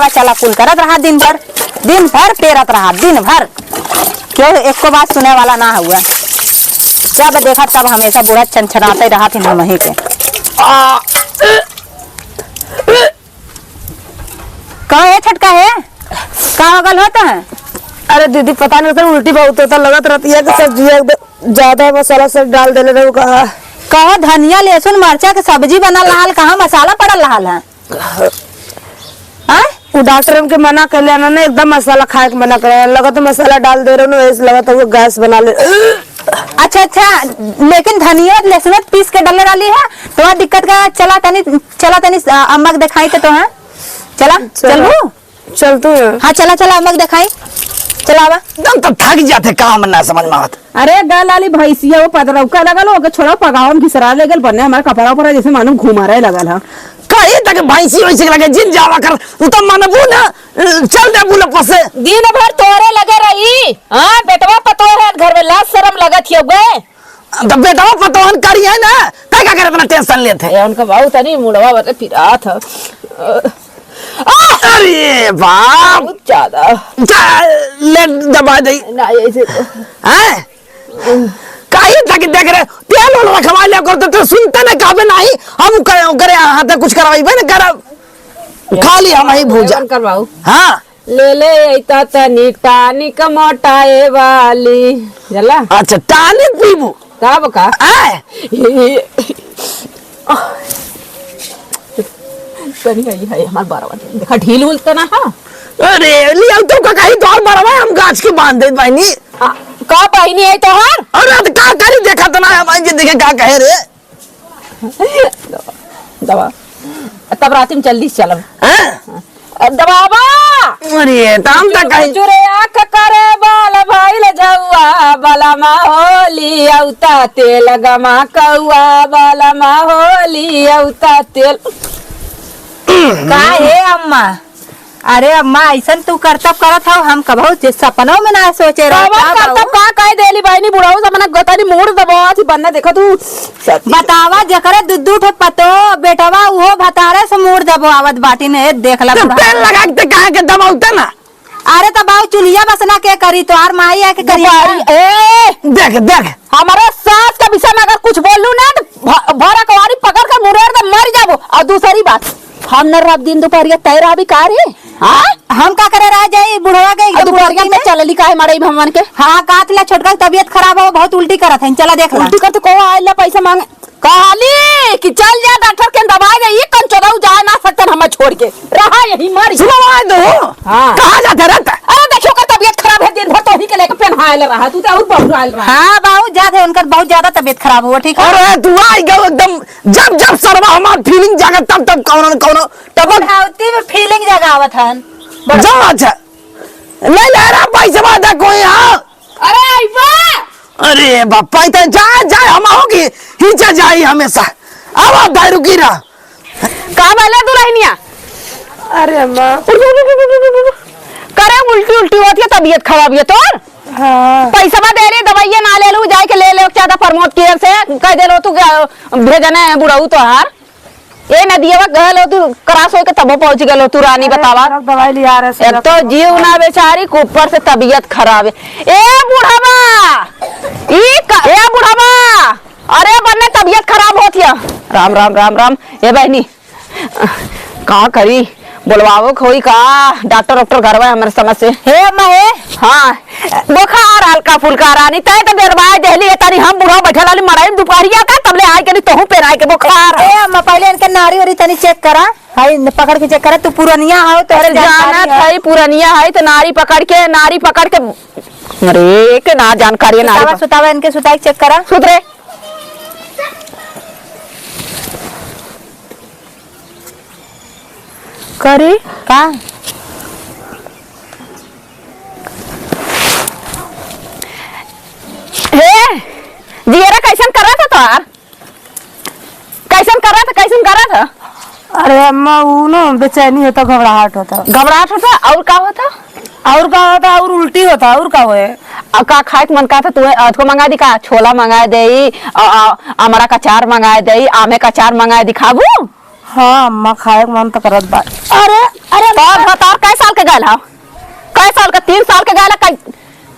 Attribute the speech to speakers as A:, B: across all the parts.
A: चला कुल करत रहा दिन भर पेरत रहा दिन भर, क्यों एक को बात सुने वाला ना हुआ। जब देखा तब हमेशा बुढ़ा छनछनाते रहा थी वहीं के। कहाँ है छटका है, कहाँ गल होता है?
B: अरे दीदी पता नहीं, उल्टी बहुत होता, लगत रहती है कि सब्जी ज्यादा मसाला सब डाल देले रहो।
A: कहा धनिया लहसुन मरचा के सब्जी बनल रहा, कहाँ मसाला पड़ल रहा है?
B: वो डॉक्टर हमके मना कर लिया ना, एकदम मसाला खाए के मना करे, लगा तो मसाला डाल दे रहे हो, ऐसे लगा तो वो गैस बना ले।
A: अच्छा लेकिन धनिया लहसुन पीस के डालने वाली है तो दिक्कत का। चला तनी अम्मा के दिखाई तो है,
B: चल तू।
A: हाँ चला अम्मा के दिखाई, चलावा
C: दम तो थक जाते काम ना समझ में आत।
B: अरे गाली भैंसिया वो पदरौका लगल हो के छोड़ा पगाव में घिसरा लगल बने हमारे कपड़ा पर जैसे मानो घुमा रहे लगल है।
C: कहीं तक भैंसी वैसे लगे जिन जावा कर तू तो मनबू ना, चल दे बुला पसे
A: दिन भर तोरे लगे रही। हां बेटवा पतोर है घर में, लाज शर्म लगत है गे।
C: तो बेटवा पतोहन करी है ना, तय का करे इतना टेंशन लेते
A: है उनका बाऊ तनी मुड़वा बते फिरा था।
C: अरे बाप
A: बहुत ज्यादा
C: ले दबा दे
A: ना ऐसे तो
C: हैं। कहीं तक देख रहे तेल वाला रखवा लिया कर तो सुनते ना काबे नहीं, हम करे हाथ कुछ करवाई बे ना कर खाली हम ही भूजा
A: करवाओ।
C: हां
A: ले ऐता तनी टानिक मोटाए वाली जला।
C: अच्छा टानिक पीबू
A: तब का सही है हमार बारवा देखा ढील उल तो ना। हां
C: अरे लिया तो का कहीं तो बारवा हम गाछ के बांध दे बहनी।
A: का बहनी है तोहार?
C: अरे तो का करी देखा तो ना हम जे देखे का कहे रे
A: दवा तब रात में जल्दी चलब
C: हैं
A: दबावा।
C: अरे ताम तक कहीं
A: चुरे आंख करे बाल भाई ले जाऊआ बाला मा होली औता तेल गमा कौआ बाला मा होली औता तेल। का है अम्मा? अरे अम्मा ऐसन तू करतब करत हो, हम कबहू जे सपनों में ना सोचे रहा करतब का कह देली बहनी बुढ़ाऊ से मना गतानी मोड़ दबा थी बनना देखो तू बतावा जकरे दुद्दू ठो पतो बेटवा वो भतारे से मोड़ दबो आवत बाटी ने देख ला
C: पेड़ लगा के कहा के दबाउता ना।
A: अरे तबाऊ चुलिया बसना के करी तो आर माई है के करी। ए
C: देख
A: हमारे सास का विषय में अगर कुछ बोलू ना तो भरा कवारी पकड़ कर मुड़ेर तो मर जाबो। और दूसरी बात हम न रात दिन दोपहरिया तय रहा भी कार है। हां हम का करे रह जाई बुढ़वा के दोपहरिया में चलली काहे मारे भगवान के। हां कातला छोटका तबीयत खराब हो बहुत उल्टी करत है, चला देख उल्टी कर तो को आइला पैसा मांगे कहली कि चल जा डॉक्टर के दवा दे ये कन चोदौ जा ना सकतन हम छोड़ के रहा यही मर
C: सुनवा दो। हां कहां जाते रहता?
A: अरे देखो का तबीयत खराब है दिन भर तो ही के लेके पेनहाइल रहा तू तो और बहुराइल रहा। हां बाबू ज्यादा उनका बहुत ज्यादा तबीयत खराब हुआ ठीक है।
C: अरे तू आई गयो एकदम जब सरवा हमार फीलिंग जागा तब कौन टपक
A: हाउती में फीलिंग जगावत हन
C: जा। अच्छा ले ले रहा पैसा वादा कोई। हां
A: अरे आइबा
C: अरे बापा इतना जा हम होगी हिचा जाई हमेशा। अब आप दाई रुकी रहा
A: का वाला दुल्हनिया।
B: अरे अम्मा
A: करे उल्टी होती है तबीयत खराब है तो पैसा दे रही दवाइयां ना ले लू जाए के ले ज्यादा प्रमोद केयर से कह दे लो तू भेजने बुढ़ाऊ तो हार ए नदिया गल तू क्रास हो के तब पहुंच गलो तू रानी बतावा
B: दवाई लिया रहे
A: एक तो जीव ना बेचारी ऊपर से तबीयत खराब है। ए बुढ़ावा ए बुढ़ावा अरे बनने तबीयत खराब होती है। राम राम राम राम ए बहनी का करी बोलवाओ खोई का डॉक्टर घर में हमारे समझ से हे अम्मा हे। हाँ बुखार हल्का फुल्का रानी तय तो देरवाए दहली तारी हम बुढ़ा बैठा लाली मराई दुपहरिया का तबले आए के तोहू पे आए के बुखार। ए अम्मा पहले इनके नारी वारी तनी चेक करा हाय पकड़ के चेक करा तू पुरानिया हो तो जाना था पुरानिया है तो नारी पकड़ के अरे के ना जानकारी नारी सुतावा इनके सुताई चेक करा सुतरे करी का हे जियरा कैसन कर रहा था तोहार कैसन कर रहा था।
B: अरे अम्मा वो ना बेचैनी होता घबराहट होता
A: और क्या होता
B: और उल्टी होता और का होए
A: का खाए के मन का था तुम्हें को मंगा दी का छोला मंगा दे अमरा का चार मंगा दे आमे का चार मंगा दी खाबू।
D: हाँ अम्मा खाए के मन तो करत बा।
A: अरे अरे बाप बता कै साल के गैल हा कै साल का 3 साल के गैल कै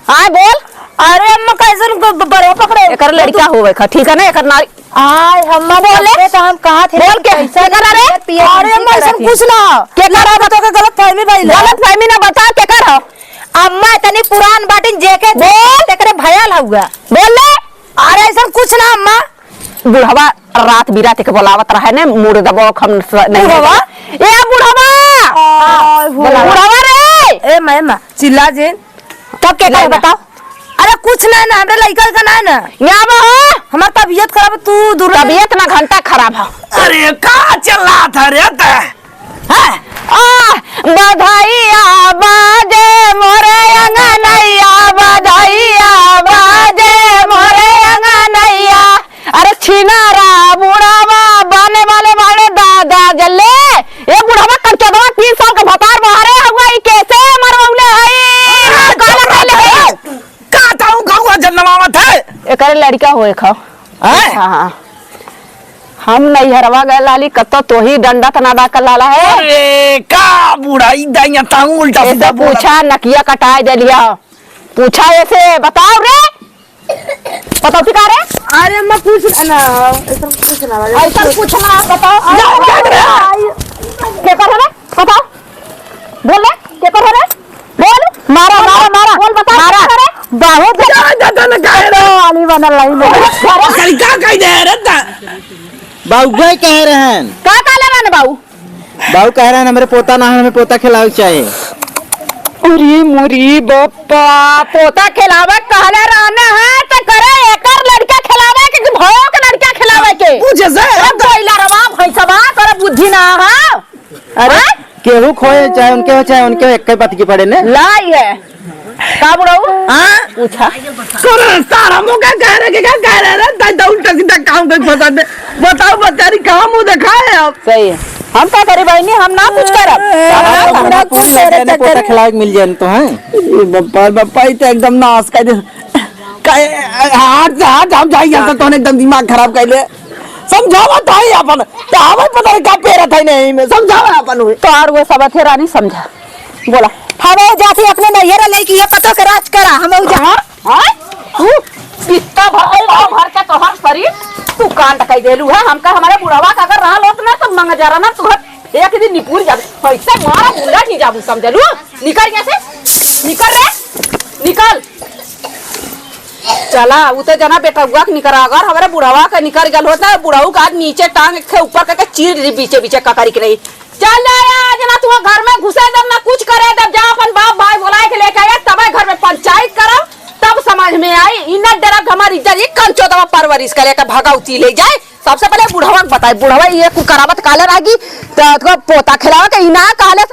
A: हां बोल।
D: अरे अम्मा कैसन बड़े पकड़े
A: एकर लड़का होवे खा ठीक है ना एकर नारी
D: आय अम्मा बोले तो हम कहा थे
A: बोल के कर अरे
D: अरे अम्मा ऐसा कुछ ना
A: के कर
D: बता के गलत फहमी भइल
A: गलत फहमी ना बता के कर हो
D: अम्मा इतनी पुरान बाटिन जेके बोल तेरे भयल हुआ
A: बोल ले।
D: अरे ऐसा कुछ ना अम्मा
A: बुढ़वा रात बिरात के बोलावत रहे ने मुड़ दबो खम नहीं
D: बुढ़वा?
A: ए बुढ़वा बुढ़वा रे
D: ए मैं चिल्ला जे तब के
A: चिल्ला
D: कर
A: ना।
D: बताओ। अरे कुछ ना ना हमरे लइका का ना ना
A: यहाँ बा
D: हमार तबीयत खराब तू दूर
A: तबीयत ना घंटा खराब है।
C: अरे का चल रहा था रे
A: बधाइया बाजे मोरे अंगनैया बधाइया बाजे मोरे अंगनैया। अरे छिनारा बुढ़ावा बाने वाले वाले दादा जल्ले ये बुढ़ावा करके दो 3 साल का भतार बहारे हुआ ई कैसे मरवले हई काला काले
C: का ताऊ खाऊंगा जन्मावत है
A: एकर लड़का होए खा।
C: हैं?
A: हां हम नहीं हरवा गए लाली कत्तो तो ही डंडा तनादा कर लाला है।
C: अरे का बुढ़ाई दाइया ताऊ उल्टा
A: ऐसे
C: सीधा बोला।
A: पूछा नकिया कटाई दे लिया पूछा ऐसे बताओ रे बताओ ठीक रे।
D: अरे अम्मा कुछ ना ऐसा कुछ ना
A: ऐसा पूछना बताओ क्या कर रहे बताओ बोल ले क्या कर रहे बोल मारा मारा मारा बोल बता मारा बहुत
C: दादा ने कह रे
A: वाली बनल लाई में
C: का कह दे रे
E: बाबू भाई कह रहे हैं
A: का काले मन बाऊ
E: बाबू कह रहे हैं हमारे पोता ना हमें पोता खिलाओ चाहिए।
A: अरे मोरी बप्पा पोता खिलावे कहले रहने है तो करे एकर लड़का खिलावे के भयो के लड़का खिलावे के
C: पूछे से
A: कोइला रवा भैसवा तोरा बुद्धि ना है।
E: अरे केहू खोए चाहे उनके एक बात की पड़े ने
A: लाई है का बुढ़ाऊ
C: हां
A: पूछा
C: सुन सारा मुका कह रहे कि क्या कह रहे रे दादा उल्टा सीधा काम कर फंसा दे बताओ बचारी कहां मुंह दिखाए अब
A: सही है हम क्या करे बहनी हम ना कुछ करब
E: पोता खिलाओ मिल जाए तो है
C: बप्पा तो एकदम नाश कर दे हाथ हम जाइए तो एकदम दिमाग खराब कर ले समझावा तो है अपन तो हमें पता है का पेरा था नहीं में समझावा अपन हुए
A: तो और वो सब थे रानी समझा बोला
D: हमें जाती अपने नैहरा लेके ये पतो के राज करा हमें जा
A: हां तू कितना भर के तोहर शरीर तू कान टकाई देलू है हमका हमारे बुढ़ावा का अगर रहल होत ना तो मंग जा रहा ना तू एक दिन निपुर जा पैसा मारा बुला नहीं जाबू समझलू निकल यहां से निकल रे निकल चला उ तो जना बेटा हुआ निकर अगर हमारे बुढ़ावा का निकल गल होता बुढ़ाऊ का नीचे टांग के ऊपर करके चीर दी बीचे बीचे ककरी के नहीं चल जा जना तू घर में घुसे दम ना कुछ करे तब जा अपन बाप भाई बुलाए के लेके आए तब घर में पंचायत करब तब समझ में आई इन्ना डरब हमारी इज्जत एक कंचो दवा परवरिश करे का भगवती ले जाए सबसे पहले बुढ़ावा बताए बुढ़ावा ये कुछ करावत काले रागी तो पोता खिलावा के इना काले